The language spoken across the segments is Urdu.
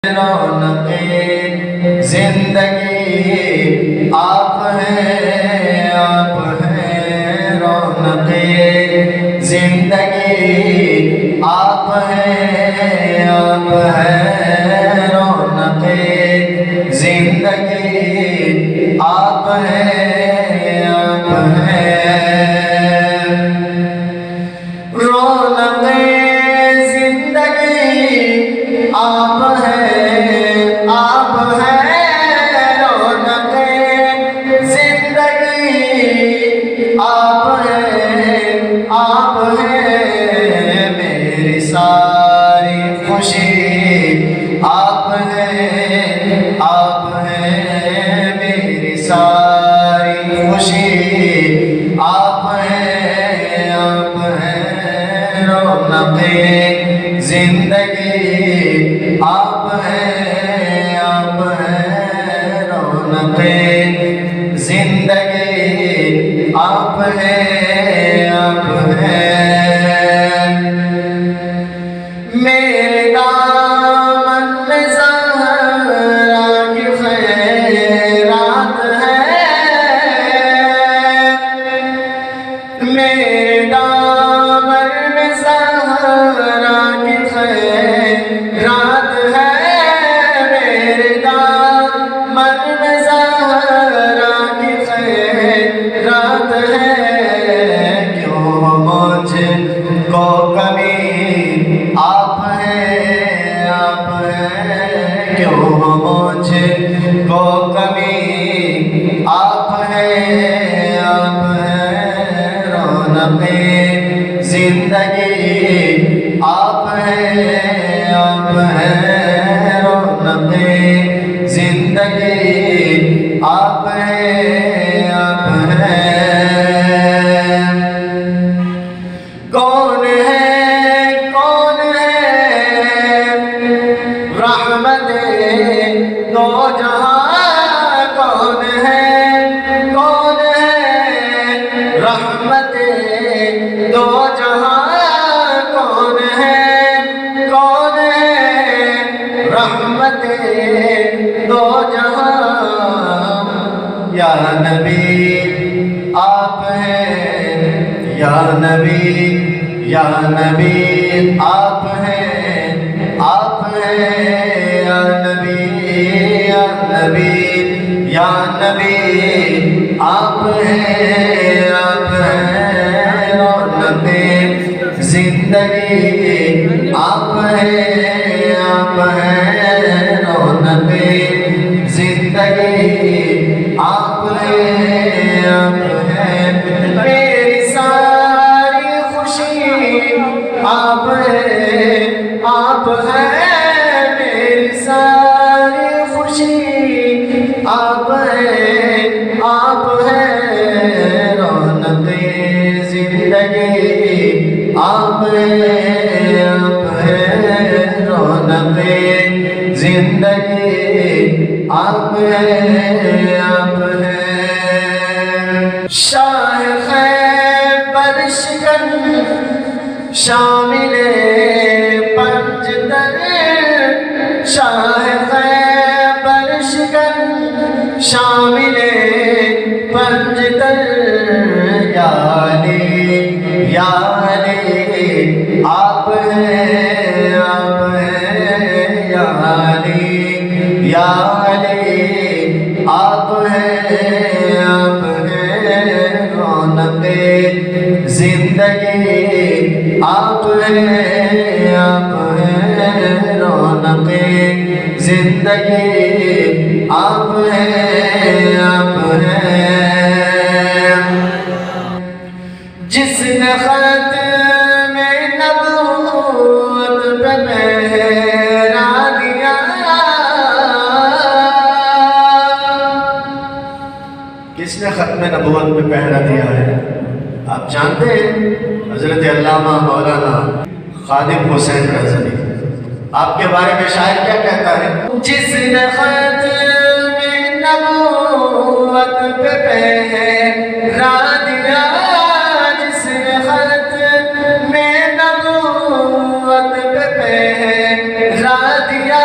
رونق زندگی آپ ہیں رونق زندگی آپ ہیں رونق زندگی آپ ہیں رونق زندگی آپ ہیں رونق زندگی آپ ہیں میری ساری خوشی آپ ہیں میری ساری خوشی آپ ہیں رونق زندگی آپ ہیں رونق زندگی آپ ہیں میرے دامن میں زہرا کی خیرات ہے میرے دامن میں زہرا کی خیرات ہے میرے دامن میں زہرا کی خیرات ہے کیوں مجھ کو کبھی آپ ہیں کیوں مجھ کو کبھی آپ ہیں رونق زندگی آپ ہیں رونق زندگی آپ ہیں کون ہے رحمت دو جہاں کون ہے رحمت دو جہاں کون ہے رحمت دو جہاں یا نبی آپ ہیں یا نبی آپ ہیں یا نبی آپ ہیں رونق زندگی آپ ہیں رونق زندگی آپ ہیں میری ساری خوشی آپ ہیں میری ساری خوشی آپ ہیں رونق زندگی آپ ہیں رونق زندگی آپ ہیں شاہ خیبر شکن شامل پنجتن شاہ خیبر شکن شامل پنجتن یا علی آپ ہیں یا علی آپ ہیں رونق زندگی آپ ہیں رونق زندگی آپ ہیں جس نے خط میں نبوت پہ پہرا دیا کس نے ختم نبوت پہ پہرا دیا ہے آپ جانتے ہیں حضرت علامہ مولانا خادم حسین رضوی آپ کے بارے میں شاعر کیا کہتا ہے جس نے خط میں نبوت پہ پہرا دیا جس نے خط میں نبوت پہ پہرا دیا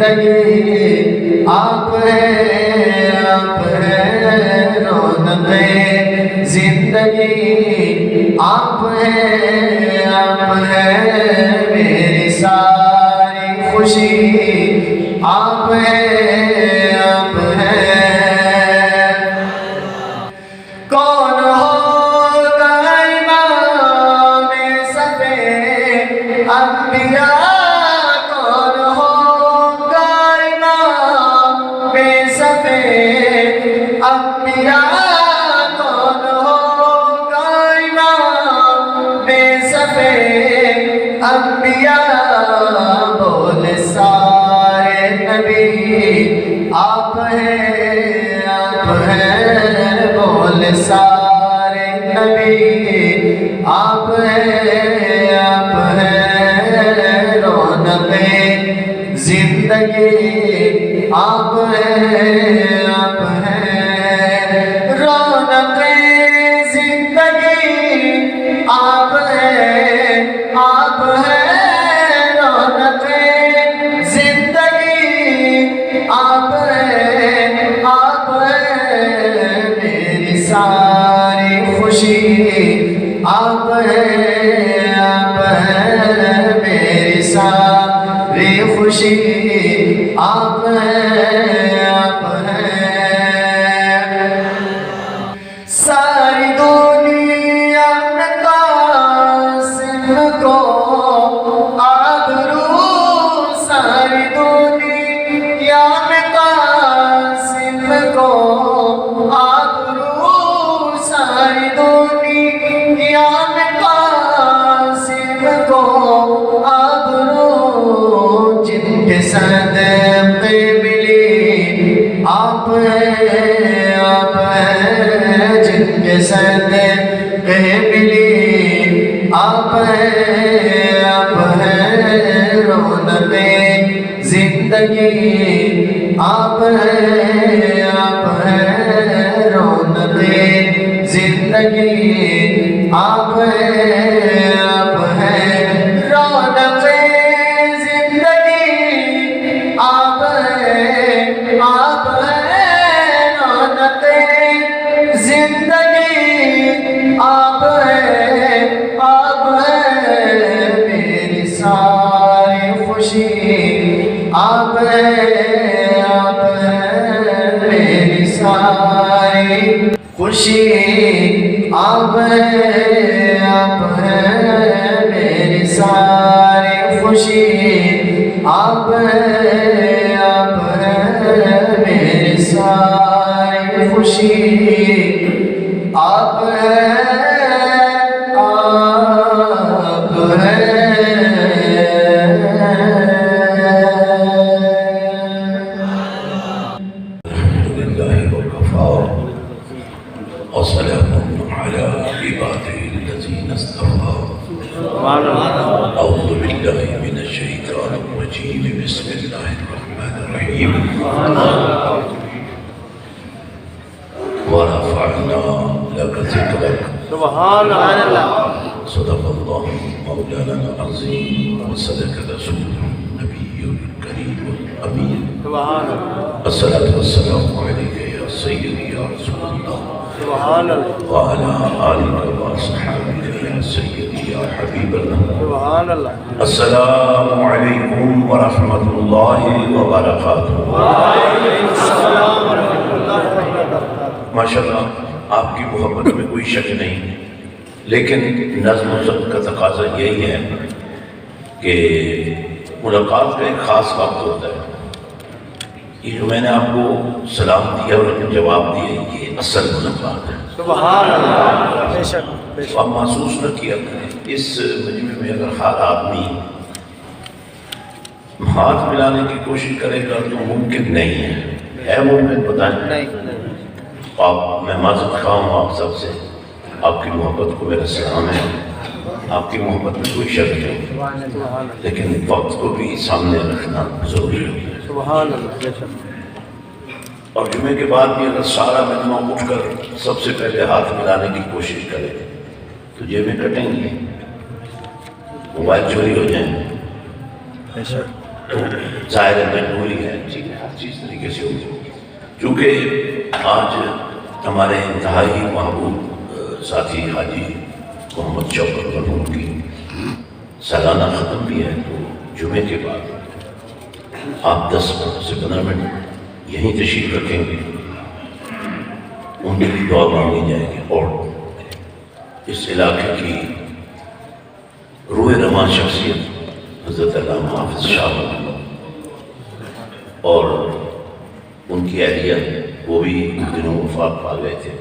زندگی آپ ہیں رونق زندگی آپ ہیں میری ساری خوشی آپ ہیں کون ہوگا امام صفِ انبیاء کون ہوگا امام صفِ انبیاء کون ہوگا امام صفِ انبیاء بول سارے نبی آپ ہیں بول سارے نبی آپ ہیں رونق زندگی آپ ہیں رونق زندگی آپ ہیں رونق زندگی آپ ہیں میری ساری خوشی آپ ہیں میری ساری خوشی آپ ہیں ساری دنیا میں قاسم کو آبرو ساری دنیا میں قاسم کو آبرو ساری دنیا میں قاسم کو آبرو جن کے صدقے ملی آپ ہیں جن کے صدقے ملی آپ ہیں رونق زندگی آپ ہیں رونق زندگی آپ ہیں رونق زندگی آپ ہیں رونق زندگی آپ ہیں میری ساری خوشی آپ ہیں میری ساری خوشی آپ ہیں میری ساری خوشی آپ ہیں میری ساری خوشی آپ ہیں أعوذ بالله من الشيطان الرجيم بسم الله الرحمن الرحيم ورفعنا لك ذكرك سبحان الله صدق الله مولانا العظيم وصدق رسوله النبي الكريم الأمين سبحان الله الصلاة والسلام عليك يا سيدي يا رسول الله سبحان الله وعلى آلك وأصحابك يا سيدي يا حبيب الله سبحان الله السلام عليكم ورحمة الله وبركاته وعليكم السلام ورحمة الله وبركاته ماشاءاللہ آپ کی محبت میں کوئی شک نہیں، لیکن نظم و ضبط کا تقاضا یہی ہے کہ ملاقات کا ایک خاص وقت ہوتا ہے. یہ جو میں نے آپ کو سلام دیا اور جواب دیا یہ اصل ملاقات ہے. سبحان اللہ بے شک بے شک. آپ محسوس نہ کیا کریں اس مجمع میں اگر ہر آدمی ہاتھ ملانے کی کوشش کرے گا تو ممکن نہیں ہے ممکن بتائیں؟ نہیں آپ میں معذرت خواہ ہوں آپ سب سے، آپ کی محبت کو میرا سلام ہے، آپ کی محبت میں کوئی شک نہیں، لیکن وقت کو بھی سامنے رکھنا ضروری ہے. سبحان اللہ بے شک. اور جمعے کے بعد بھی اگر سارا مجمع اٹھ کر سب سے پہلے ہاتھ ملانے کی کوشش کرے تو جیبیں کٹیں گی، موبائل چوری ہو جائیں. بے شک. ظاہر مجبوری ہے، ٹھیک ہے، ہر چیز طریقے سے ہوگی. چونکہ آج ہمارے انتہائی محبوب ساتھی حاجی محمد شوکت مرحوم کی سالانہ ختم بھی ہے، تو جمعے کے بعد آپ 10 سے 15 منٹ یہیں تشریف رکھیں گے، ان کی دعا مانگی جائے گی. اور اس علاقے کی روح رواں شخصیت حضرت علامہ حافظ شاہ اور ان کی اہلیہ وہ بھی ان دنوں وفات پا گئے تھے،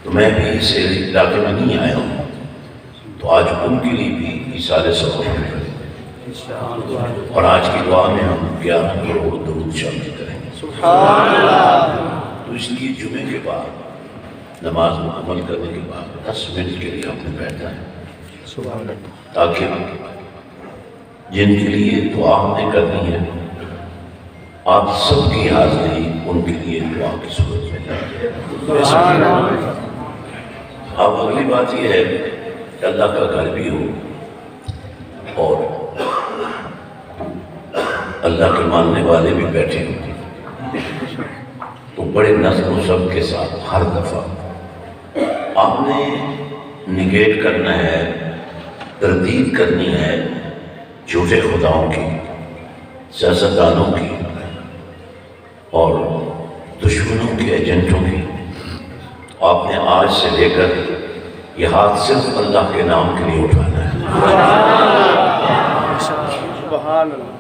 تو میں بھی اس علاقے میں نہیں آیا ہوں، تو آج ان کے لیے بھی ایصال ثواب کریں، اور آج کی دعا میں ہم 11 کروڑ درود شامل کریں گے. سبحان اللہ. تو اس لیے جمعے کے بعد نماز مکمل کرنے کے بعد 10 منٹ کے لیے آپ نے بیٹھنا ہے، سبحان اللہ. تاکہ جن کے لیے دعا ہم نے کرنی ہے آپ سب کی حاضری ان کے لیے دعا کی صورت میں جائے. سبحان اللہ. اب اگلی بات یہ ہے کہ اللہ کا گھر بھی ہو اور اللہ کے ماننے والے بھی بیٹھے ہوں، تو بڑے نظم و ضبط کے ساتھ ہر دفعہ آپ نے نگیٹ کرنا ہے، تردید کرنی ہے جھوٹے خداؤں کی، سیاستدانوں کی اور دشمنوں کے ایجنٹوں کی. آپ نے آج سے لے کر یہ ہاتھ صرف اللہ کے نام کے لیے اٹھانا ہے. سبحان اللہ.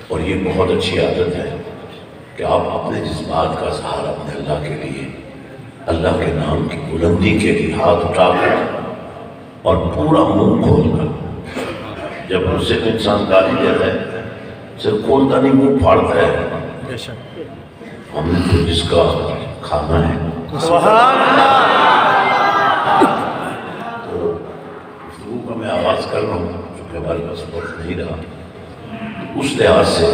اور یہ بہت اچھی عادت ہے کہ آپ اپنے جذبات کا اظہار اپنے اللہ کے لیے، اللہ کے نام کی بلندی کے لیے ہاتھ اٹھا کر اور پورا منہ کھول کر. جب مجھ سے کوئی انسان گالی دیتا ہے صرف کھولتا نہیں، منہ پھاڑتا ہے. بے شک. ہم نے تو جس کا کھانا ہے. سبحان اللہ. تو گفتگو کا میں آغاز کر رہا ہوں چونکہ ہمارے پاس وقت نہیں رہا، اس لحاظ سے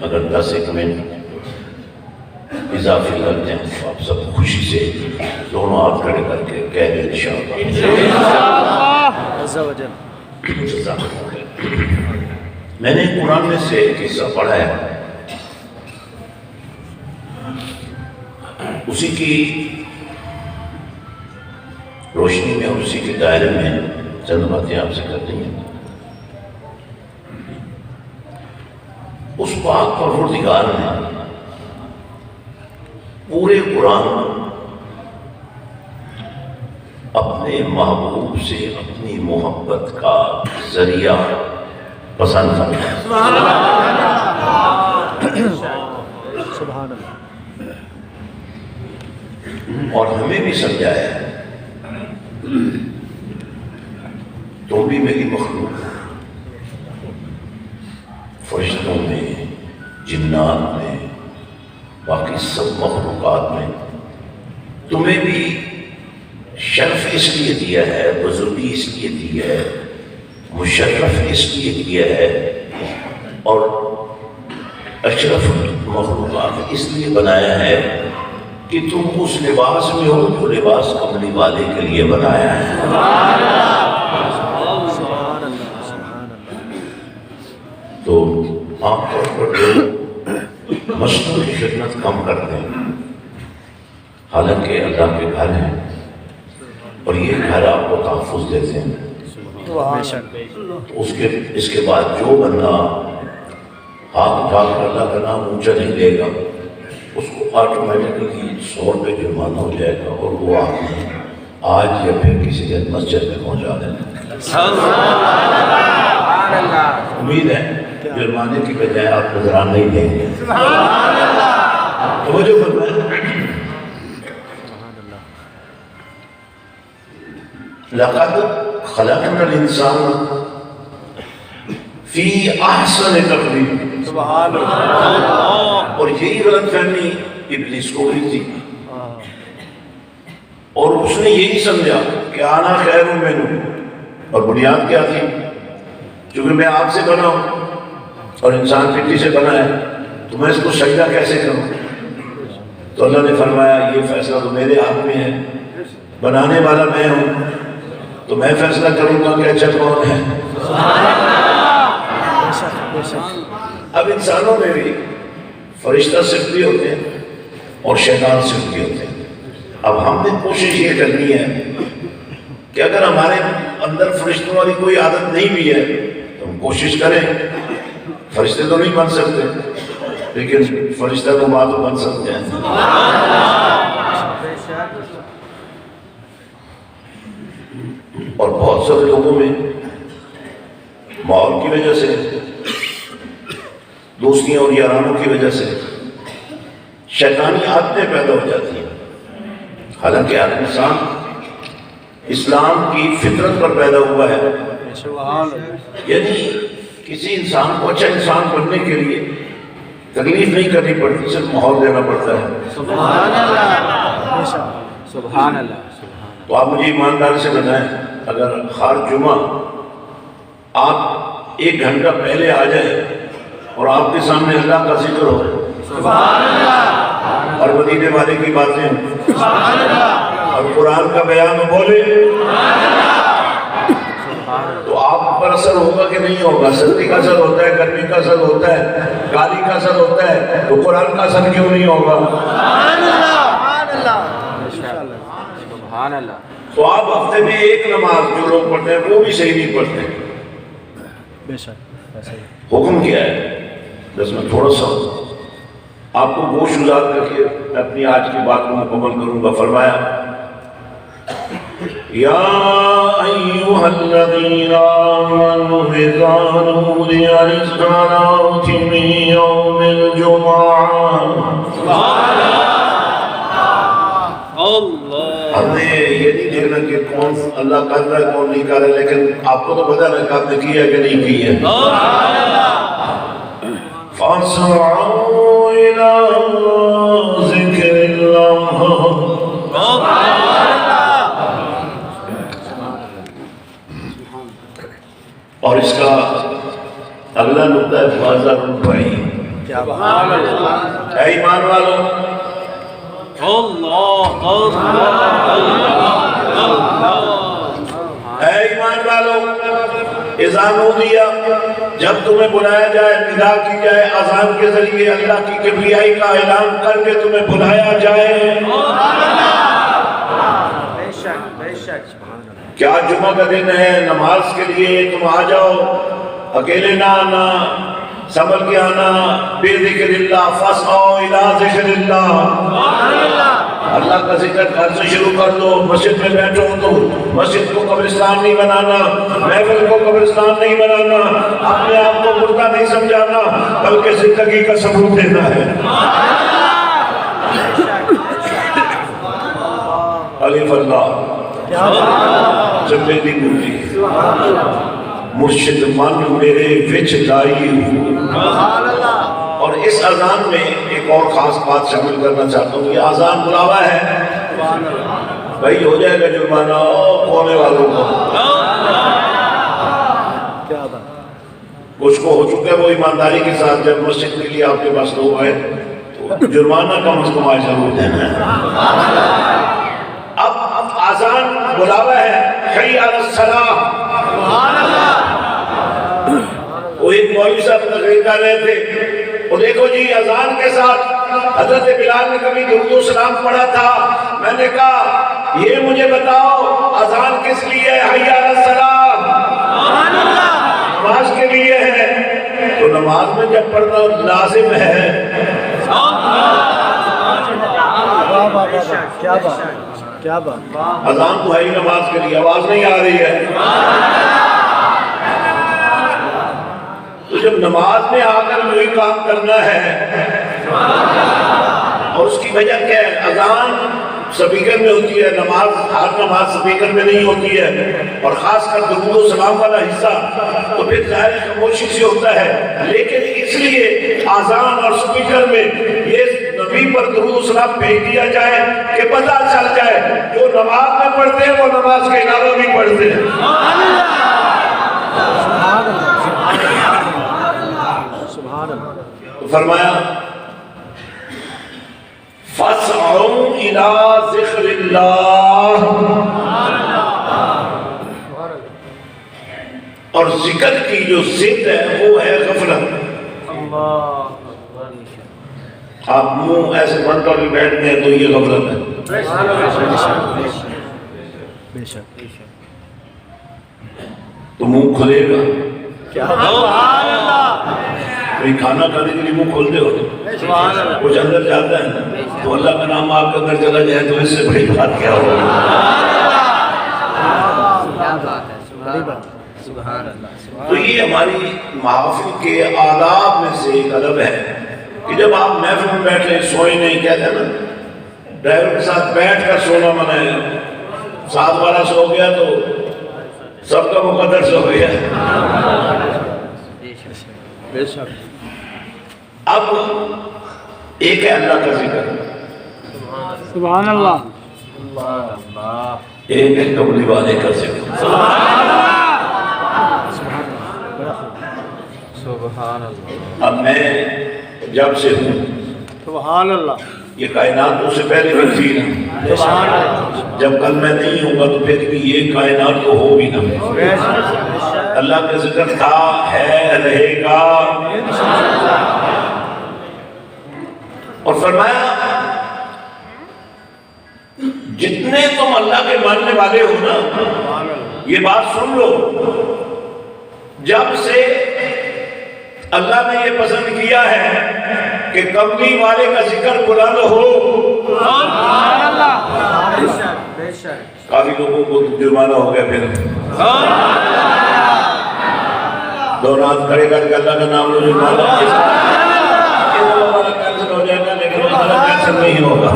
اگر 10-1 منٹ اضافی لگ جائیں تو آپ سب خوشی سے دونوں ہاتھ کھڑے کر کے کہہ دیں انشاءاللہ. عز و جل. جزاک اللہ خیر. میں نے قرآن میں سے ایک حصہ پڑھا ہے، اسی کی روشنی میں اور اسی کے دائرے میں چند باتیں آپ سے کرنی ہیں. اس پاک پروردگار نے پورے قرآن اپنے محبوب سے اپنی محبت کا ذریعہ پسند فرمایا. سبحان اللہ. اور ہمیں بھی سمجھایا ہے تم بھی میری مخلوق ہو، فرشتوں میں، جنات میں، باقی سب مخلوقات میں تمہیں بھی شرف اس لیے دیا ہے، بزرگی اس لیے دی ہے، مشرف اس لیے دیا ہے، اور اشرف مخلوقات اس لیے بنایا ہے کہ تم اس لباس میں ہو جو لباس کملی والے کے لیے بنایا ہے. سبحان اللہ. سبحان اللہ. تو عام طور پر لوگ مشکل کی خدمت کم کرتے ہیں، حالانکہ اللہ کے گھر ہیں اور یہ گھر آپ کو تحفظ دیتے ہیں. بے شک. تو اس کے بعد جو بندہ ہاتھ اٹھا کر اللہ کا نام اونچا نہیں لے گا اس کو آٹومیٹکلی 100 روپے جرمانہ ہو جائے گا، اور وہ آج یا پھر کسی دن مسجد میں پہنچا دینا. امید ہے جرمانے کی بجائے آپ نذرانہ نہیں دیں گے. توجہ فرمائیں. لقد خلقنا الانسان فی احسن تقویم. سبحان اللہ. اور یہی غلط فہمی ابلیس کو ہوئی تھی، اور اس نے یہی سمجھا کہ آنا خیر منہ، اور بنیاد کیا تھی؟ چونکہ میں آپ سے بنا ہوں اور انسان مٹی سے بنا ہے تو میں اس کو سجدہ کیسے کروں؟ تو اللہ نے فرمایا یہ فیصلہ تو میرے ہاتھ میں ہے، بنانے والا میں ہوں، تو میں فیصلہ کروں گا کہ اچھا کون ہے. انسانوں میں بھی فرشتہ صرف بھی ہوتے ہیں اور شیطان صرف بھی ہوتے ہیں۔ اب ہم نے کوشش یہ کرنی ہے کہ اگر ہمارے اندر فرشتوں والی کوئی عادت نہیں بھی ہے تو ہم کوشش کریں۔ فرشتے تو نہیں بن سکتے لیکن فرشتہ تو بن سکتے ہیں۔ اور بہت سارے لوگوں میں ماحول کی وجہ سے، دوستیاں اور یارانوں کی وجہ سے شیطانی عادتیں پیدا ہو جاتی ہیں، حالانکہ ہر انسان اسلام کی فطرت پر پیدا ہوا ہے۔ یعنی کسی انسان کو اچھا انسان بننے کے لیے تکلیف نہیں کرنی پڑتی، صرف ماحول دینا پڑتا ہے۔ سبحان اللہ، سبحان اللہ۔ تو آپ مجھے ایمانداری سے بتائیں، اگر ہر جمعہ آپ 1 گھنٹہ پہلے آ جائیں اور آپ کے سامنے اللہ کا ذکر ہو، سبحان اللہ، اور مدینے والے کی باتیں، سبحان اللہ، اور قرآن کا بیان بولے، تو آپ پر اثر ہوگا کہ نہیں ہوگا؟ سردی کا اثر ہوتا ہے، گرمی کا اثر ہوتا ہے، گالی کا اثر ہوتا ہے، تو قرآن کا اثر کیوں نہیں ہوگا؟ سبحان اللہ۔ تو آپ ہفتے میں 1 نماز جو لوگ پڑھتے ہیں وہ بھی صحیح نہیں پڑھتے۔ بے شک ایسا ہی۔ حکم کیا ہے؟ بس میں تھوڑا سا آپ کو گوش گزار کر کے اپنی آج کی بات کو مکمل کروں گا۔ فرمایا یا ایھا الذین آمنوا اذا نودی للصلاۃ من یوم الجمعہ۔ ہم نے یہ نہیں دیکھنا کہ کون اللہ کر رہا ہے کون نہیں کر رہا ہے، لیکن آپ کو تو پتہ ہے کہ آپ نے کیا کہ نہیں کی ہے۔ فَاسْمَعُوا إِلَىٰ ذِكْرِ اللَّهِ۔ اور اس کا اگلا نقطہ ہے بازار بھائی۔ اے ایمان والوں، اے ایمان والوں، اذا نودی، جب تمہیں بلایا جائے، ندا کی جائے، اذان کے ذریعے اللہ کی کبریائی کا اعلان کر کے تمہیں بلایا جائے۔ کیا جمعہ کا دن ہے نماز کے لیے تم آ جاؤ، اکیلے نہ آنا، سنبھل کے آنا۔ بذکر اللہ فاسعوا الی ذکر اللہ، اللہ کا ذکر گھر سے شروع کر دو۔ مسجد میں بیٹھو تو مسجد کو قبرستان نہیں بنانا، محفل کو قبرستان نہیں بنانا، اپنے آپ کو مردہ نہیں سمجھانا، بلکہ زندگی کا ثبوت دینا ہے۔ الف اللہ جبے دی موٹی مرشد من میرے وچ لائی ہوں۔ اور اس اذان میں ایک اور خاص بات شامل کرنا چاہتا ہوں، یہ اذان بلاوا ہے۔ بھائی ہو جائے گا جرمانہ کونے والوں کو، کچھ کو ہو چکا ہے وہ ایمانداری کے ساتھ، جب مسجد کے لیے آپ کے پاس لوگ آئے تو جرمانہ کم از کم ضرور دینا ہے۔ اب اذان بلاوا ہے، حی علی الصلاۃ۔ وہ ایک مولوی صاحب تقریر کر رہے تھے، وہ دیکھو جی اذان کے ساتھ حضرت بلال نے کبھی درود و سلام پڑھا تھا؟ میں نے کہا یہ مجھے بتاؤ اذان کس لیے ہے؟ حی علی الصلاۃ، نماز کے لیے ہے۔ تو نماز میں جب پڑھنا لازم ہے، کیا بات، اذان تو ہے ہی نماز کے لیے، آواز نہیں آ رہی ہے۔ تو جب نماز میں آ کر وہی کام کرنا ہے، اور اس کی وجہ کیا ہے؟ اذان سپیکر میں ہوتی ہے، ہر نماز سپیکر میں نہیں ہوتی ہے، اور خاص کر درود و سلام والا حصہ تو پھر ظاہر خاموشی سے ہوتا ہے، لیکن اس لیے اذان اور سپیکر میں یہ نبی پر درود و سلام بھیج دیا جائے کہ پتہ چل جائے جو نماز میں پڑھتے ہیں وہ نماز کے علاوہ بھی پڑھتے ہیں۔ تو فرمایا فَاسْعُوا إِلَىٰ ذِكْرِ اللَّهِ، اور ذکر کی جو ضد ہے وہ ہے غفلت۔ آپ منہ ایسے بند کر کے بیٹھتے ہیں تو یہ غفلت ہے. بے شک تو منہ کھلے گا. کیا کوئی کھانا کھانے کے لیے منہ کھولتے ہو کچھ اندر جاتا ہے تو اللہ کا نام آپ کے اندر چلا جائے تو اس سے بڑی بات کیا ہوگا. تو یہ ہماری محافل کے آداب میں سے ایک ادب ہے کہ جب آپ محفل میں بیٹھے سوئے نہیں, کہتے ہیں نا ڈرائیور کے ساتھ بیٹھ کر سونا منع ہے. ساتھ والا سو گیا تو سب کا مقدر سو گیا. بے شک. اب ایک ہے اللہ کا ذکر, سبحان اللہ. ایک ہے کملی والے کا ذکر. سبحان اللہ. اب میں جب سے ہوں, سبحان اللہ. یہ کائنات اس سے پہلے بھی تھی نا, جب کل میں نہیں ہوں گا تو پھر بھی یہ کائنات تو ہو بھی نا. اللہ کا ذکر تھا, ہے, رہے گا. اور فرمایا جتنے تم اللہ کے ماننے والے ہو نا, یہ بات سن لو, جب سے اللہ نے یہ پسند کیا ہے کہ کملی والے کا ذکر بلند ہو, کافی لوگوں کو جرمانہ ہو گیا. پھر دو رات کھڑے کر کے اللہ کا نام لو, جرمانہ کینسل ہو جائے گا, لیکن کینسل نہیں ہوگا.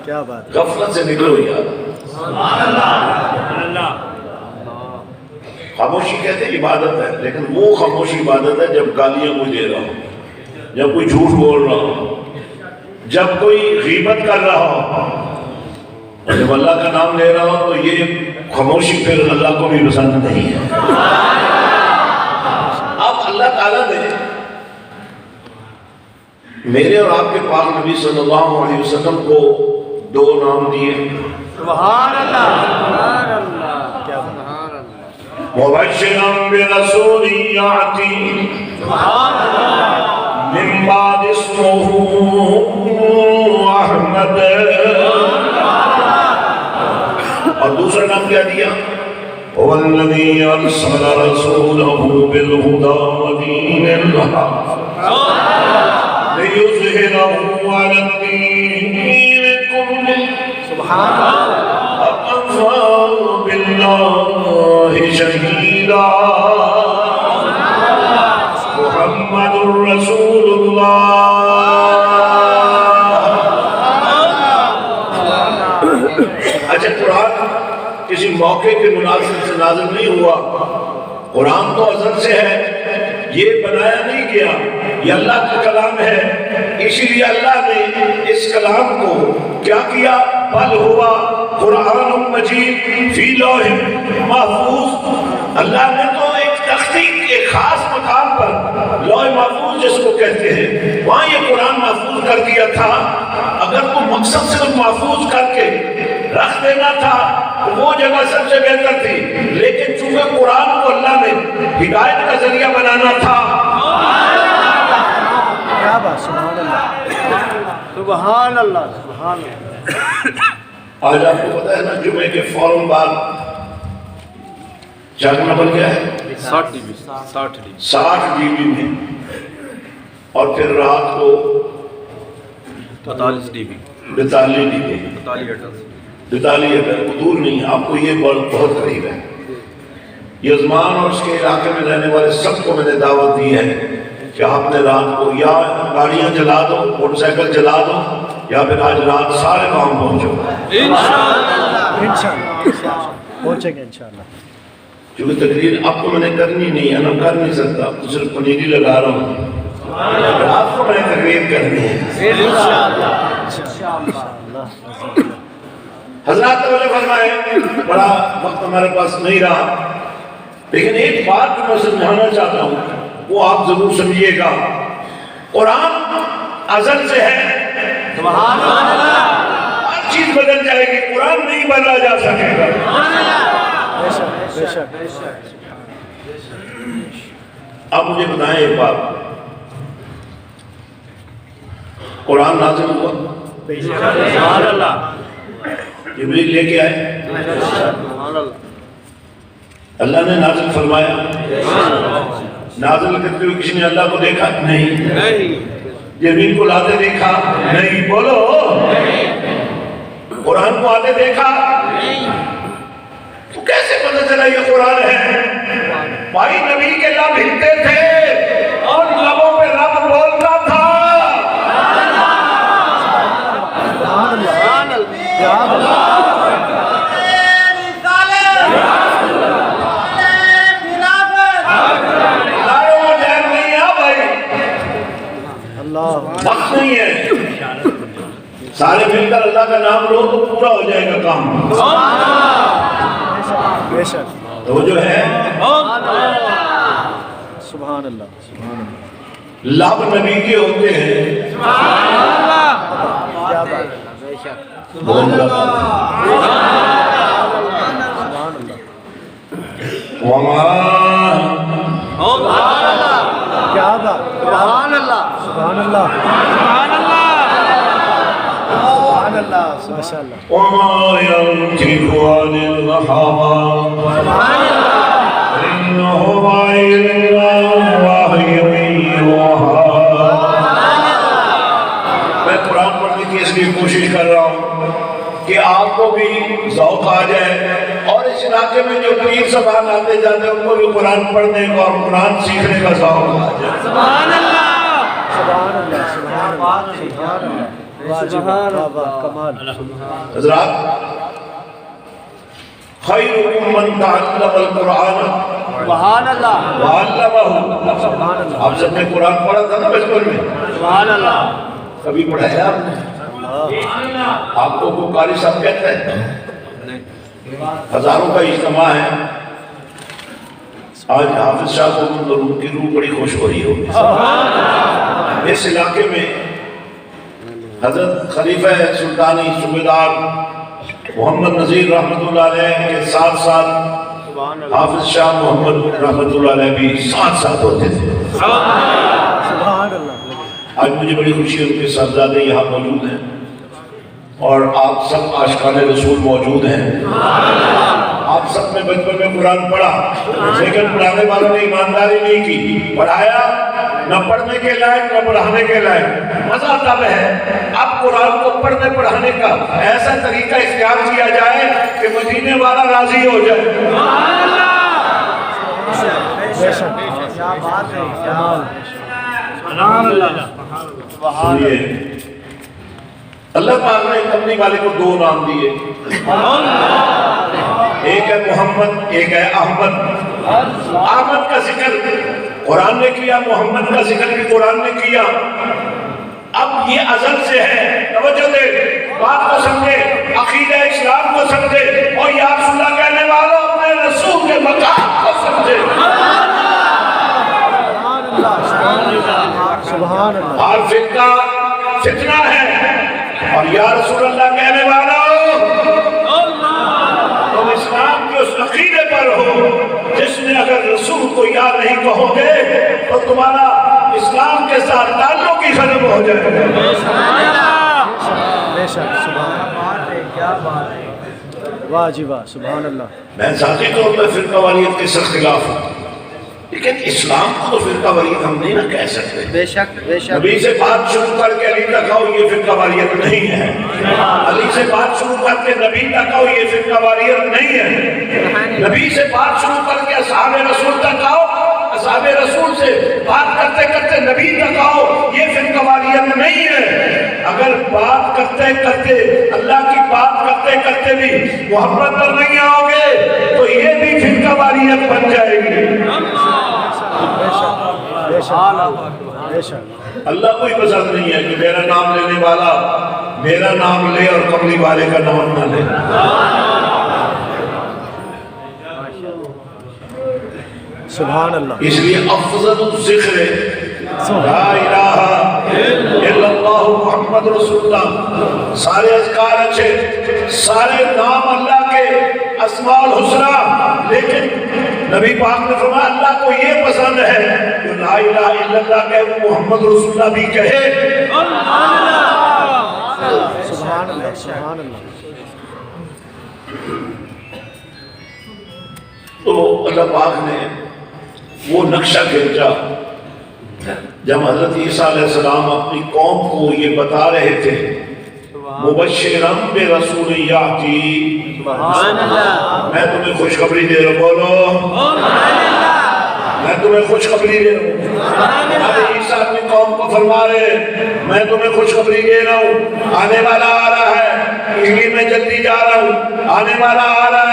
کیا بات. غفلت سے نکلو یار. خاموشی کہتے ہیں عبادت ہے, لیکن وہ خاموشی عبادت ہے جب گالیاں کوئی دے رہا ہو, جب کوئی جھوٹ بول رہا ہو, جب کوئی غیبت کر رہا ہو, جب اللہ کا نام لے رہا ہو, تو یہ خاموشی پھر اللہ کو بھی پسند نہیں ہے. اب اللہ تعالیٰ نے میرے اور آپ کے پاک نبی صلی اللہ علیہ وسلم کو دو نام دیے. سبحان اللہ. سبحان اللہ. کیا بات. مبشرا برسول یاتی من بعد اسمه احمد. اور دوسرا نام کیا دیا؟ هو الذی ارسل رسوله بالهدى ودین الحق لیظہرہ علی الدین کلہ. سبحان اللہ. وَكَفَىٰ بِاللَّهِ شَهِيدًا. محمد رسول اللہ. اچھا, قرآن کسی موقع کے مناسب سے نازل نہیں ہوا. قرآن تو ازل سے ہے, یہ بنایا نہیں گیا, یہ اللہ کا کلام ہے. اسی لیے اللہ نے اس کلام کو کیا کیا؟ بل ہوا قرآن مجید فی لوح محفوظ. اللہ نے تو ایک تختی کے خاص مقام پر, لوح محفوظ جس کو کہتے ہیں, وہاں یہ قرآن محفوظ کر دیا تھا. اگر تو مقصد صرف محفوظ کر کے رکھ دینا تھا تو وہ جگہ سب سے بہتر تھی, لیکن چونکہ قرآن کو اللہ نے ہدایت کا ذریعہ بنانا تھا. کیا بات. سبحان اللہ. سبحان اللہ. سبحان اللہ. آج آپ کو پتا ہے نا, جمعے کے فوراً بعد چارج نمبر کیا ہے؟ 60 جی بی میں, اور پھر رات کو 45 ڈی بی. 42 G B. 42 اگر دور نہیں, آپ کو یہ بہت قریب ہے. یزمان اور اس کے علاقے میں رہنے والے سب کو میں نے دعوت دی ہے کہ آپ نے رات کو یا گاڑیاں چلا دو, موٹر سائیکل چلا دو, یا پھر آج رات سارے کام پہنچو. انشاءاللہ پہنچیں گے انشاءاللہ. کیونکہ تقریر آپ کو میں نے کرنی نہیں ہے نا, کر نہیں سکتا, تو صرف پنیری لگا رہا ہوں. آپ کو میں نے تقریر کرنی ہے حضرات. نے فرمائے بڑا وقت ہمارے پاس نہیں رہا, لیکن ایک بات جو میں سمجھانا چاہتا ہوں وہ آپ ضرور سمجھیے گا. قرآن ازل سے ہے, ہر چیز بدل جائے گی, قرآن نہیں بدلا جا سکے گا. اب مجھے بتائیں ایک بات، قرآن نازل ہوا، سبحان اللہ، جبریل لے کے آئے، سبحان اللہ، اللہ نے نازل فرمایا، نازل کرتے ہوئے کسی نے اللہ کو دیکھا نہیں، جبریل کو لاتے دیکھا نہیں، بولو قرآن کو آتے دیکھا تو کیسے پتہ چلا یہ قرآن ہے؟ بھائی نبی کے لب ہلتے تھے اور لبوں پہ رب بولتا تھا۔ سبحان اللہ، کیا بات، وقت نہیں ہے، سارے مل کر اللہ کا نام لو تو پورا ہو جائے گا کام۔ بے شک، تو جو ہے سبحان اللہ، سبحان اللہ، لب نبی کے ہوتے ہیں، کیا بات، بے شک، بول رہا سبحان اللہ، وما کیا بات، سبحان اللہ، سبحان اللہ، سبحان اللہ، سبحان اللہ، ماشاء اللہ، وما ينطق عن الهوى إن هو إلا وحي يوحى۔ میں قرآن پڑھنے کی اس لیے کوشش کر رہا ہوں کہ آپ کو بھی ذوق آ جائے اور اس علاقے میں جو پیر صاحب آتے جاتے ہیں ان کو بھی قرآن پڑھنے کا اور قرآن سیکھنے کا ذوق آ جائے۔ سبحان اللہ، سبحان اللہ، سبحان اللہ، سبحان اللہ، سبحان اللہ، کمال، حضرات خیرکم من تعلم القرآن سبحان اللہ، وعلمہ۔ سبحان اللہ، آپ سب نے قرآن پڑھا تھا نا بچپن میں، سبحان اللہ، کبھی پڑھایا آپ نے؟ آپ کو کوئی قاری صاحب کہتا ہے؟ ہزاروں کا اجتماع ہے، آج حافظ صاحب کو ان کی روح بڑی خوش ہو رہی ہوگی۔ اس علاقے میں حضرت خلیفہ سلطانی صوبیدار محمد نذیر رحمۃ اللہ علیہ کے ساتھ ساتھ حافظ شاہ محمد رحمۃ اللہ علیہ بھی ساتھ ساتھ ہوتے تھے۔ سبحان اللہ، آج مجھے بڑی خوشی ہے ان کے صاحبزادے یہاں موجود ہیں اور آپ سب عاشقان رسول موجود ہیں۔ آپ سب نے بچپن میں قرآن پڑھا لیکن پڑھانے والوں نے ایمانداری نہیں کی، پڑھایا نہ پڑھنے کے لائق نہ پڑھانے کے لائق۔ مزہ تب ہے اب قرآن کو پڑھنے پڑھانے کا ایسا طریقہ اختیار کیا جائے کہ مدینے والا راضی ہو جائے۔ بے شک، کیا بات ہے، کمال، سبحان اللہ، سبحان سنیے، اللہ پاک نے کملی والے کو دو نام دیے، ایک ہے محمد ایک ہے احمد۔ احمد کا ذکر قرآن نے کیا، محمد کا ذکر بھی قرآن نے کیا۔ اب یہ ازل سے ہے، توجہ دے، بات کو سمجھے، عقیدہ اسلام کو سمجھے اور یا رسول اللہ کہنے والوں اپنے رسول کے مقام کو سمجھے۔ سبحان اللہ، ہر فرقہ فتنہ ہے اور یا رسول اللہ کہنے والوں تم اسلام کے اس عقیدے پر ہو جس میں اگر رسول کو یا نہیں کہو گے تو تمہارا اسلام کے ساتھ تعلق ہی ختم ہو جائے گا۔ بے شک، سبحان اللہ، کیا بات ہے، واہ جی واہ، سبحان اللہ، میں ذاتی طور پر فرقہ واریت کے سخت خلاف ہوں، لیکن اسلام کو تو فرقہ واریت ہم نہیں نہ کہہ سکتے۔ بے شک، بے شک، نبی سے بات شروع کر کے علی تک آؤ یہ فرقہ واریت نہیں ہے، علی سے بات شروع کر کے نبی تک آؤ یہ فرقہ واریت نہیں ہے، نبی سے بات شروع کر کے اصحاب رسول تک آؤ، اصحاب رسول سے بات کرتے کرتے نبی تک آؤ یہ فرقہ واریت نہیں ہے۔ اگر بات کرتے کرتے اللہ کی بات کرتے کرتے بھی محمد پر نہیں آؤ گے تو یہ بھی فرقہ واریت بن جائے گی۔ بے شک، بے شک، اللہ کوئی پسند نہیں ہے کہ میرا نام لینے والا میرا نام لے اور قبلی والے کا نام نہ لے۔ سبحان اللہ، اس لیے افضل الذکر لا الہ الا اللہ محمد رسول اللہ۔ سارے اذکار اچھے، سارے نام اللہ کے اسماء الحسنی، لیکن نبی پاک نے فرمایا اللہ کو یہ پسند ہے جو لا الہ الا اللہ کہے وہ محمد رسول اللہ بھی کہے. سبحان اللہ سبحان اللہ. تو اللہ پاک نے وہ نقشہ کھینچا جب حضرت عیسیٰ علیہ السلام اپنی قوم کو یہ بتا رہے تھے مبشرا برسول یاتی. میں تمہیں خوشخبری دے رہا ہوں. بولو میں تمہیں خوشخبری دے رہا ہوں. حضرت عیسیٰ اپنی قوم کو فرما رہے میں تمہیں خوشخبری دے رہا ہوں آنے والا آ رہا ہے اس لیے میں جلدی جا رہا ہوں. آنے والا آ رہا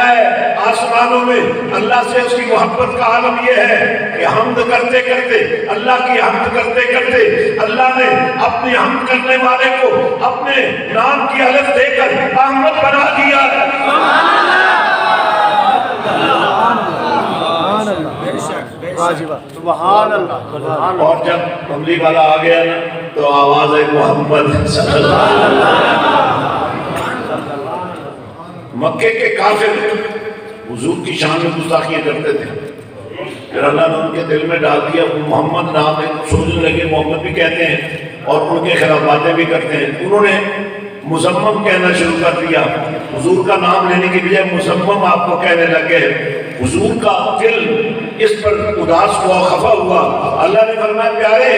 ہے آسمانوں میں اللہ سے اس کی محبت کا عالم یہ ہے کہ حمد کرتے کرتے اللہ کی حمد کرتے کرتے اللہ نے اپنی حمد کرنے والے کو اپنے نام کی الف دے کر احمد بنا دیا ہے. سبحان اللہ. اور جب کملی والا آ گیا نا تو آواز ہے محمد صلی اللہ علیہ وسلم. مکے کے کافر حضور کی شان میں گستاخیاں کرتے تھے پھر اللہ نے ان کے دل میں ڈال دیا وہ محمد نام ہے سوچنے لگے محمد بھی کہتے ہیں اور ان کے خلاف باتیں بھی کرتے ہیں. انہوں نے مزمم کہنا شروع کر دیا. حضور کا نام لینے کی بجائے مزمم آپ کو کہنے لگے. حضور کا دل اس پر اداس ہوا خفا ہوا. اللہ نے فرمایا پیارے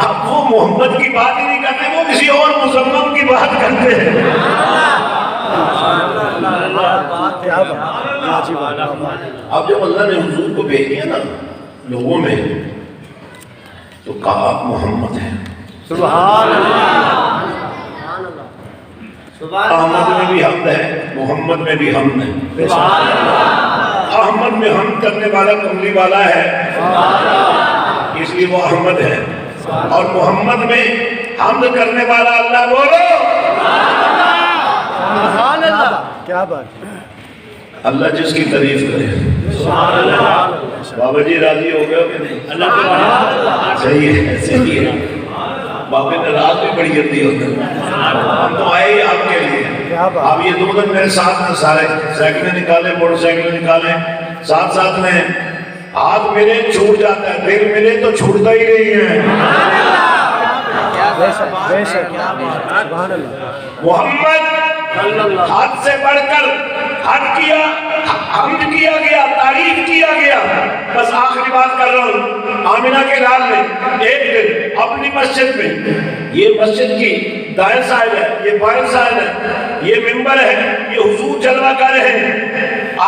اب وہ محمد کی بات ہی نہیں کرتے وہ کسی اور مزمم کی بات کرتے ہیں. اب جب اللہ نے حضور کو بھیج دیا نا لوگوں میں تو کہا آپ محمد ہیں. سبحان اللہ. احمد میں بھی حمد ہے محمد میں بھی حمد ہے. احمد میں حمد کرنے والا کملی والا ہے اس لیے وہ احمد ہے اور محمد میں حمد کرنے والا اللہ. بولو سبحان اللہ. کیا بات. اللہ جس کی تعریف کرے. بابا جی راضی ہو گئے کہ نہیں؟ صحیح ہے صحیح ہے. بابا ناراض بھی بڑی جلدی ہوتے ہیں. ہم تو آئے ہی آپ کے لیے. آپ یہ 2 دن میرے ساتھ میں سارے سائیکلیں نکالیں موٹر سائیکلیں نکالیں ساتھ ساتھ میں ہاتھ ملے چھوٹ جاتا ہے دل ملے تو چھوٹتا ہی نہیں ہے. محمد حد سے بڑھ کر حد کیا حمد کیا گیا تعریف کیا گیا. بس آخری بات کر رہا ہوں. آمینہ کے لال نے ایک دن اپنی مسجد میں یہ مسجد کی دائیں سائڈ ہے یہ بائیں سائڈ ہے یہ ممبر ہے یہ حضور جلوہ کر رہے ہیں.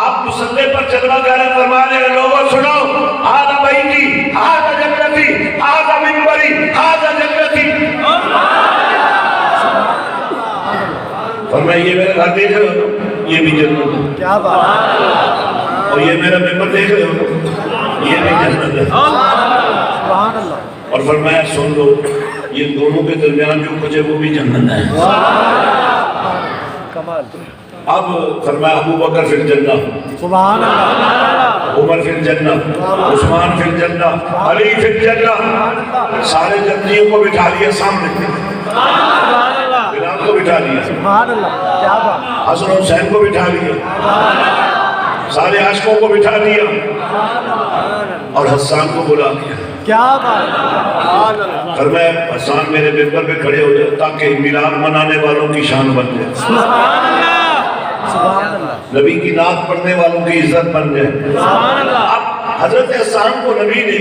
آپ مصلی پر جلوہ کر رہے فرما رہے ہیں لوگوں سنو ھذا بیتی ھذا جنتی ھذا ممبری ھذا جنتی. اور میں یہ میرا گھر دیکھ رہا ہوں یہ بھی جنت ہے. کیا بات. اور یہ میرا ممبر دیکھ رہے ہو یہ بھی جنت ہے. سبحان اللہ. اور فرمایا سن لو یہ دونوں کے درمیان جو کچھ ہے وہ بھی جنت ہے. کمال. اب فرمایا ابو بکر فی الجنہ سبحان اللہ. عمر فی الجنہ عثمان فی الجنہ علی فی الجنہ. سارے جنتیوں کو بٹھا لیا سامنے بلال کو بٹھا لیا سبحان اللہ. کیا بات. حسن حسین کو بٹھا لیا سارے عاشقوں کو بٹھا لیا اور حسان کو بلا لیا. کیا بات. فرمایا حسان میرے ممبر پہ کھڑے ہو جائے تاکہ میلاد منانے والوں کی شان بن جائے. نبی کی نعت پڑھنے والوں کی عزت بن جائے. اب حضرت حسان کو نبی نے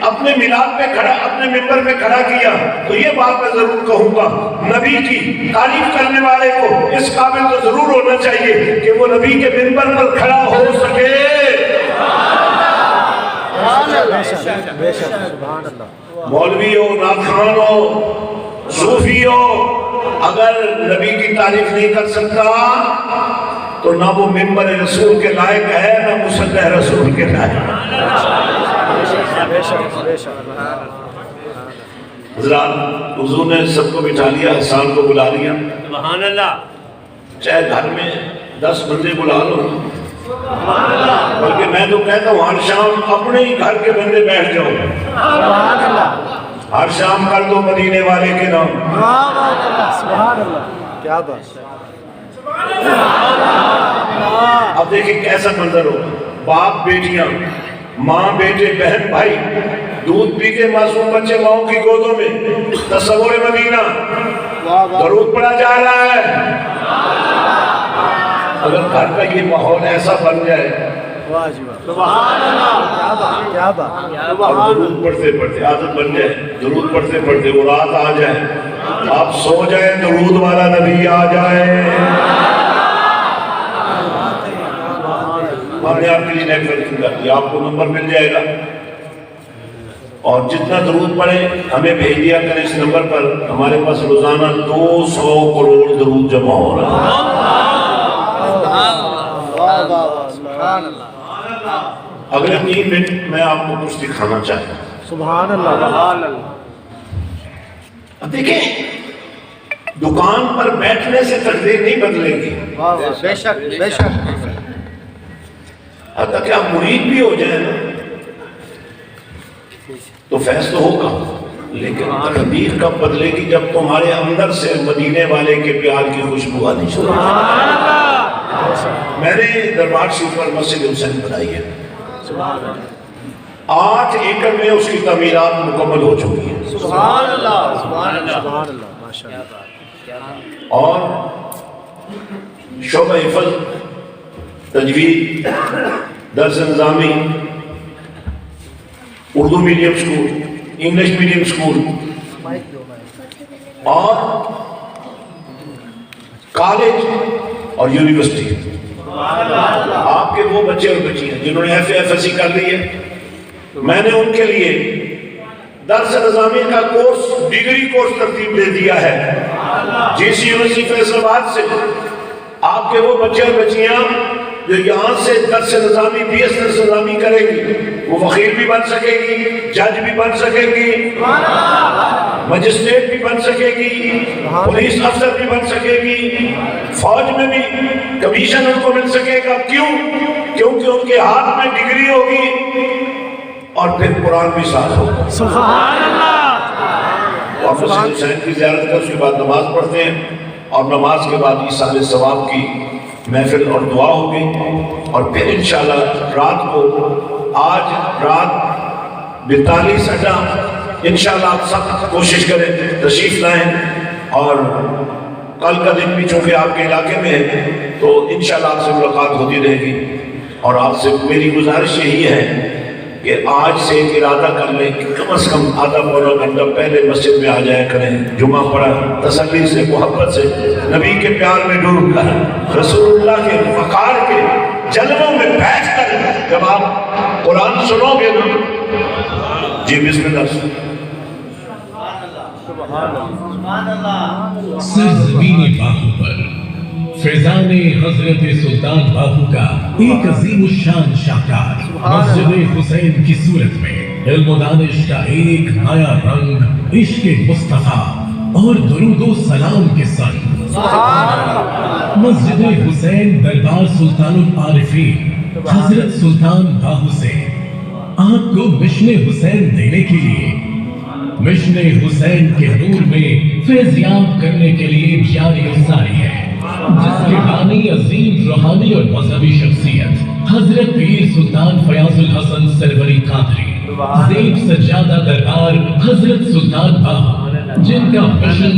اپنے میلاد پہ کھڑا اپنے ممبر پہ کھڑا کیا تو یہ بات میں ضرور کہوں گا نبی کی تعریف کرنے والے کو اس قابل تو ضرور ہونا چاہیے کہ وہ نبی کے ممبر پر کھڑا ہو سکے. مولوی ہو ناخوان ہو صوفی ہو اگر نبی کی تعریف نہیں کر سکتا تو نہ وہ ممبر رسول کے لائق ہے نہ مصلی رسول کے لائق. حضرات حضور نے سب کو بٹھا لیا حسان کو بلا لیا. سبحان اللہ. چاہے گھر میں 10 بندے بلا لو بلکہ میں تو کہتا ہوں ہر شام اپنے ہی گھر کے بندے بیٹھ جاؤ. سبحان اللہ. ہر شام کر دو مدینے والے کے نام. سبحان اللہ. کیا بات. اب دیکھیں کیسا منظر ہوگا. باپ بیٹیاں، ماں بیٹے، بہن بھائی، دودھ پی کے معصوم بچے ماؤں کی گودوں میں، تصور مدینہ، درود پڑھا جا رہا ہے۔ اگر گھر کا یہ ماحول ایسا بن جائے سبحان اللہ، کیا بات، اور درود پڑھتے پڑھتے عادت بن جائے، درود پڑھتے پڑھتے وہ رات آ جائے، آپ سو جائیں، درود والا نبی آ جائے۔ ہم نے آپ کے لیے نیٹ ورکنگ کر دیا، آپ کو نمبر مل جائے گا، اور جتنا درود پڑھیں ہمیں بھیج دیا کریں اس نمبر پر۔ ہمارے پاس روزانہ 200 کروڑ درود جمع ہو رہا ہے۔ اگلے 3 منٹ میں آپ کو کچھ دکھانا چاہتا ہوں۔ سبحان اللہ۔ اب دیکھیں، دکان پر بیٹھنے سے تقدیر نہیں بدلے گی، بے شک بے شک، حتیٰ کہ آپ مرید بھی ہو جائیں نا تو فیض تو ہوگا، لیکن تقدیر کب بدلے گی؟ جب تمہارے اندر سے مدینے والے کے پیار کی خوشبو آنی شروع۔ میں نے دربار شریف پر مسجد حسین بنائی ہے، 8 ایکڑ میں اس کی تعمیرات مکمل ہو چکی ہیں، سبحان اللہ سبحان اللہ سبحان اللہ، ماشاءاللہ۔ اور شعبہ حفظ، تجوید، درس نظامی، Urdu medium school, English medium school, اور کالج اور یونیورسٹی۔ آپ کے وہ بچے اور بچیاں جنہوں نے FA کر لی ہے، میں نے ان کے لیے درس نظامی کا کورس، ڈگری کورس ترتیب دے دیا ہے GC یونیورسٹی فیصل آباد سے۔ آپ کے وہ بچے اور بچیاں جو یہاں سے درس نظامی BS درس نظامی کرے گی، وہ وکیل بھی بن سکے گی، جج بھی بن سکے گی، مجسٹریٹ بھی بن سکے گی، پولیس افسر بھی بن سکے گی، فوج میں بھی کمیشن ان کو مل سکے گا۔ کیوں؟ کیونکہ ان کے ہاتھ میں ڈگری ہوگی اور پھر قرآن بھی ساتھ ہوگا۔ سبحان اللہ۔ اور مسجد حسین کی زیارت کر اس کے بعد نماز پڑھتے ہیں، اور نماز کے بعد ایصال ثواب کی محفل اور دعا ہوگی، اور پھر انشاءاللہ رات کو، آج رات 42 اڈا، انشاءاللہ آپ سب کوشش کریں تشریف لائیں، اور کل کا دن بھی چونکہ آپ کے علاقے میں ہے تو انشاءاللہ آپ سے ملاقات ہوتی رہے گی۔ اور آپ سے میری گزارش یہی ہے کہ آج سے ایک ارادہ کر لیں کہ کم از کم آدھا پونا گھنٹہ پہلے مسجد میں آ جایا کریں، جمعہ پڑھا تسلی سے، محبت سے، نبی کے پیار میں ڈوب کر، رسول اللہ کے وقار کے جلووں میں بیٹھ کر جب آپ قرآن سنو گے نا، جی بسم اللہ۔ سرزمین باہو پر فیضان حضرت سلطان باہو کا ایک عظیم الشان شاہکار مسجد حسین کی صورت میں علم و دانش کا ایک نیا رنگ، عشق مصطفیٰ اور درود و سلام کے سنگ۔ مسجد حسین دربار سلطان العارفین حضرت سلطان باہو سے آپ کو مشن حسین دینے کے لیے، مشن حسین کے نور میں فیضیاب کرنے کے لیے جاری و ساری ہے، جس کے بانی عظیم روحانی اور مذہبی شخصیت حضرت پیر سلطان فیاض الحسن سروری قادری، زیب سجادہ دربار حضرت سلطان باہو، جن کا مشن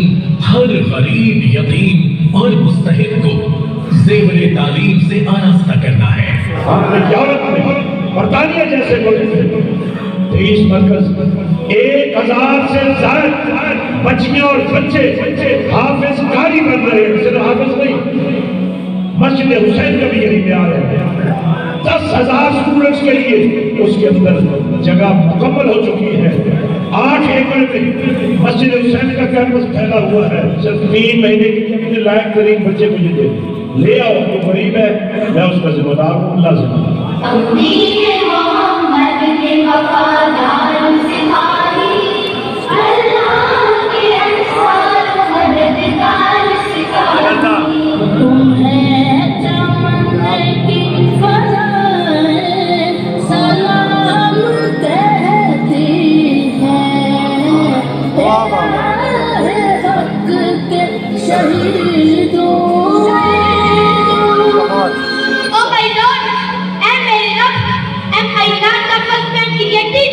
ہر غریب، یتیم اور مستحق کو زیور تعلیم سے آراستہ کرنا ہے۔ ہم نے یورپ میں برطانیہ جیسے ملک میں 30 مرکز، 1000 سے زائد بچیاں اور بچے حافظ قاری بن رہے ہیں، صرف حافظ نہیں، مسجد حسین کا بھی یہی معیار ہے۔ 10,000 اسٹوڈنٹس کے لیے اس کے اندر جگہ مکمل ہو چکی ہے۔ 8 ایکڑ میں مسجد حسین کا کیمپس پھیلا ہوا ہے۔ صرف 3 مہینے کے لیے اپنے لائق ترین بچے مجھے دے لے آؤ، جو غریب ہے میں اس کا ذمہ دار ہوں، اللہ ذمہ دار۔ محمد کے وفادار سپاہی، اللہ کے انصار مددگار سپاہی، تمہیں چمن کی فضائیں سلام کہتی ہیں، حق کے شہیدوں۔ Oh my Lord, اے میرے رب، created?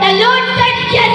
The Lord said yes.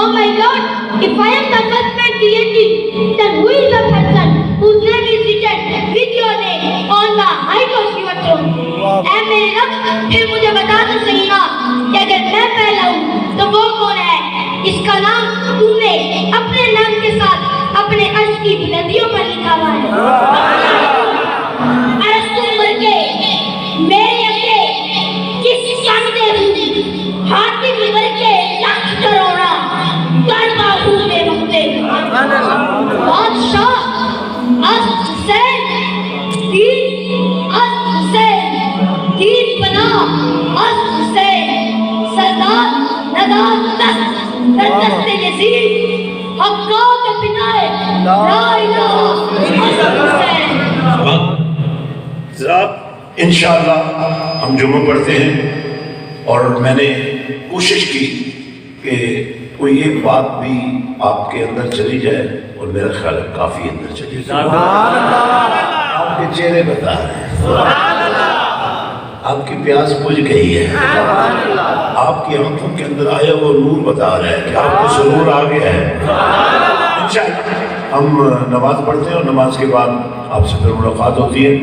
Oh my God, if I am the first man created, then who is the person whose name is written with your name on the height of your throne? اے میرے رب پھر مجھے بتا تو صحیح نا کہ اگر میں پہلا ہوں تو وہ کون ہے اس کا نام تم نے اپنے نام کے ساتھ اپنے عرش کی بلندیوں پر لکھا ہوا ہے. عرش تم مر کے میرے اگے کس چاندے ہوں ہاتھی مر کے لاکھ کروڑا گربا ہوں میں مکتے بادشاہ از حسین دین از حسین دین بنا از حسین سردار ندار دست در دست یزید حقا کے پتائے لا الہ الا حسین. ذرا انشاءاللہ ہم جمعہ پڑھتے ہیں اور میں نے کوشش کی کہ کوئی ایک بات بھی آپ کے اندر چلی جائے اور میرا خیال ہے کافی اندر چلی جائے. آپ کے چہرے بتا رہے ہیں, آپ کی پیاس بجھ گئی ہے, آپ کی آنکھوں کے اندر آیا وہ نور بتا رہا ہے کہ آپ کو سرور آ گیا ہے. انشاءاللہ ہم نماز پڑھتے ہیں اور نماز کے بعد آپ سے پھر ملاقات ہوتی ہے.